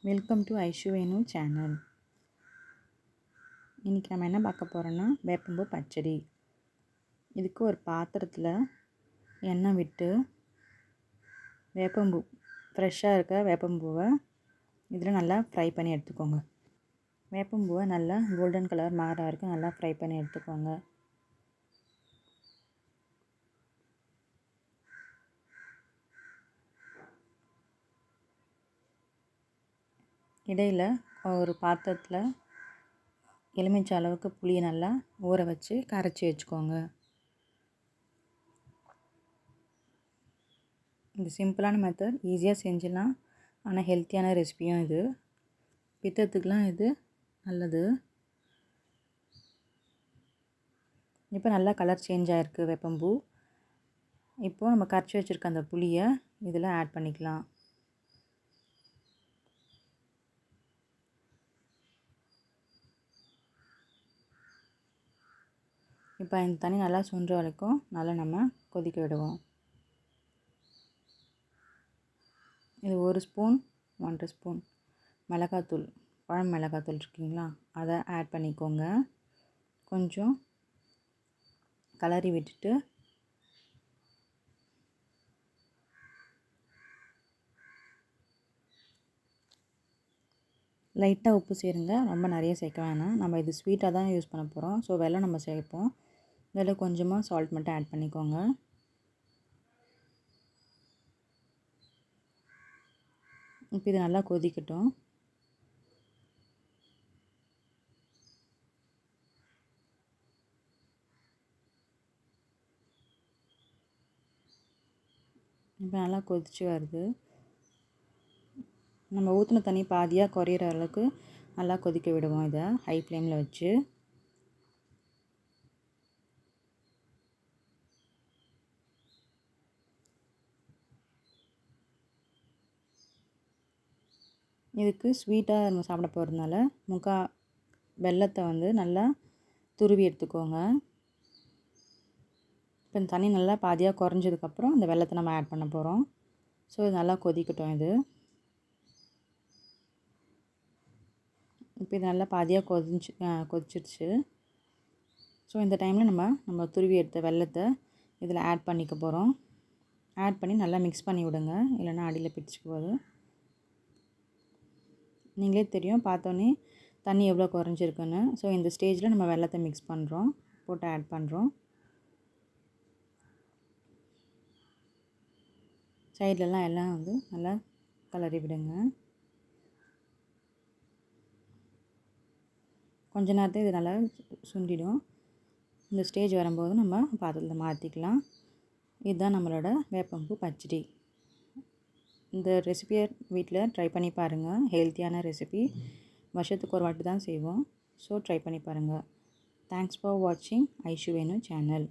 Welcome to Aishu Venu channel. இன்றைக்கி நம்ம என்ன பார்க்க போகிறோன்னா வேப்பம்பூ பச்சடி. இதுக்கு ஒரு பாத்திரத்தில் எண்ணெய் விட்டு வேப்பம்பூ ஃப்ரெஷ்ஷாக இருக்க வேப்பம்பூவை இதில் நல்லா ஃப்ரை பண்ணி எடுத்துக்கோங்க. வேப்பம்பூவை நல்லா கோல்டன் கலர் மாற வரைக்கும் நல்லா ஃப்ரை பண்ணி எடுத்துக்கோங்க. இடையில் ஒரு பாத்திரத்தில் எலுமிச்சை அளவுக்கு புளியை நல்லா ஊற வச்சு கரைச்சி வச்சுக்கோங்க. இது சிம்பிளான மெத்தட், ஈஸியாக செஞ்சிடலாம். ஆனால் ஹெல்த்தியான ரெசிபியும் இது. பித்தத்துக்கெலாம் இது நல்லது. இப்போ நல்லா கலர் சேஞ்ச் ஆகிருக்கு வேப்பம்பூ. இப்போது நம்ம கரைச்சி வச்சுருக்க அந்த புளியை இதில் ஆட் பண்ணிக்கலாம். இப்போ இந்த தண்ணி நல்லா சுண்டுற வரைக்கும் நல்லா நம்ம கொதிக்க விடுவோம். இது 1 ஸ்பூன் 1.5 ஸ்பூன் மிளகாத்தூள், குழம்பு மிளகாத்தூள் இருக்குங்களா, அதை ஆட் பண்ணிக்கோங்க. கொஞ்சம் கலரி விட்டுட்டு லைட்டாக உப்பு சேருங்க, ரொம்ப நிறைய சேர்க்க வேணாம். நம்ம இது ஸ்வீட்டாக தான் யூஸ் பண்ண போகிறோம். ஸோ வெல்லம் நம்ம சேர்ப்போம். இதில் கொஞ்சமாக சால்ட் மட்டும் ஆட் பண்ணிக்கோங்க. இப்போ இது நல்லா கொதிக்கட்டும். இப்போ நல்லா கொதிச்சு வருது. நம்ம ஊற்றின தண்ணி பாதியாக குறையிற அளவுக்கு நல்லா கொதிக்க விடுவோம். இதை ஹை ஃப்ளேமில் வச்சு இதுக்கு ஸ்வீட்டாக நம்ம சாப்பிட போகிறதுனால வெல்லத்தை நல்லா துருவி எடுத்துக்கோங்க. இப்போ இந்த தண்ணி நல்லா பாதியாக குறைஞ்சதுக்கப்புறம் இந்த வெல்லத்தை நம்ம ஆட் பண்ண போகிறோம். ஸோ இது நல்லா கொதிக்கட்டும். இப்போ இது நல்லா பாதியாக கொதிச்சிருச்சு. ஸோ இந்த டைமில் நம்ம துருவி எடுத்த வெல்லத்தை இதில் ஆட் பண்ணிக்க போகிறோம். ஆட் பண்ணி நல்லா மிக்ஸ் பண்ணி விடுங்க, இல்லைன்னா அடியில் பிடிச்சிக்க போகுது. நீங்களே தெரியும் பார்த்தோன்னே தண்ணி எவ்வளோ குறைஞ்சிருக்குன்னு. ஸோ இந்த ஸ்டேஜில் நம்ம வெல்லத்தை மிக்ஸ் பண்ணுறோம், போட்டு ஆட் பண்ணுறோம். சைட்லலாம் எல்லாம் நல்லா கலரி விடுங்க. கொஞ்ச நேரத்தில் இது நல்லா சுண்டிடும். இந்த ஸ்டேஜ் வரும்போது நம்ம பாத்திரத்தில் மாற்றிக்கலாம். இதுதான் நம்மளோட வேப்பம்பூ பச்சடி. இந்த ரெசிபியை வீட்டில் ட்ரை பண்ணி பாருங்கள். ஹெல்த்தியான ரெசிபி, வருஷத்துக்கு ஒரு வாட்டி தான் செய்வோம். ஸோ ட்ரை பண்ணி பாருங்கள். தேங்க்ஸ் ஃபார் வாட்சிங் ஐஷு வேணு சேனல்.